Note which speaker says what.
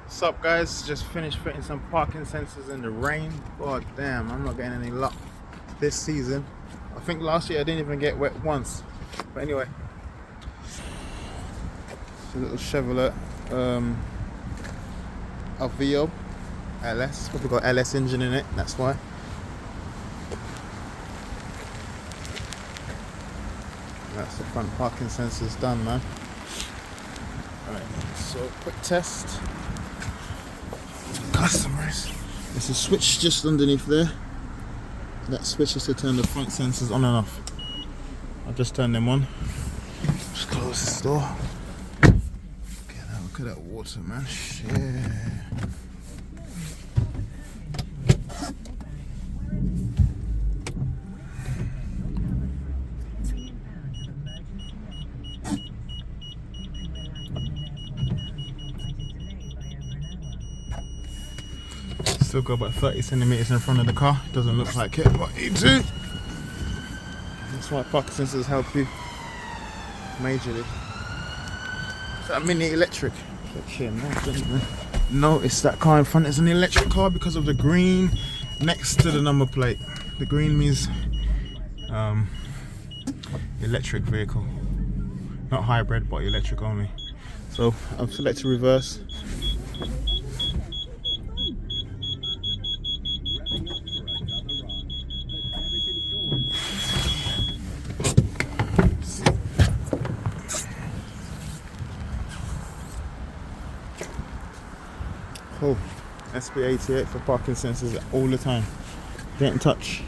Speaker 1: What's up, guys? Just finished fitting some parking sensors in the rain. God damn, I'm not getting any luck this season. I think last year I didn't even get wet once. But anyway, it's a little Chevrolet Aveo LS. Probably got LS engine in it, that's why. That's the front parking sensors done, man. Alright, so quick test. Customers. There's a switch just underneath there. That switch is to turn the front sensors on and off. I'll just turn them on. Just close this door. Look at that water, man. Shit. Still got about 30 centimeters in front of the car. Doesn't look like it, but you do. That's why parking sensors help you majorly. It's a mini electric. Notice that car in front is an electric car because of the green next to the number plate. The green means electric vehicle, not hybrid, but electric only. So I've selected reverse. Cool. SB88 for parking sensors all the time. Get in touch.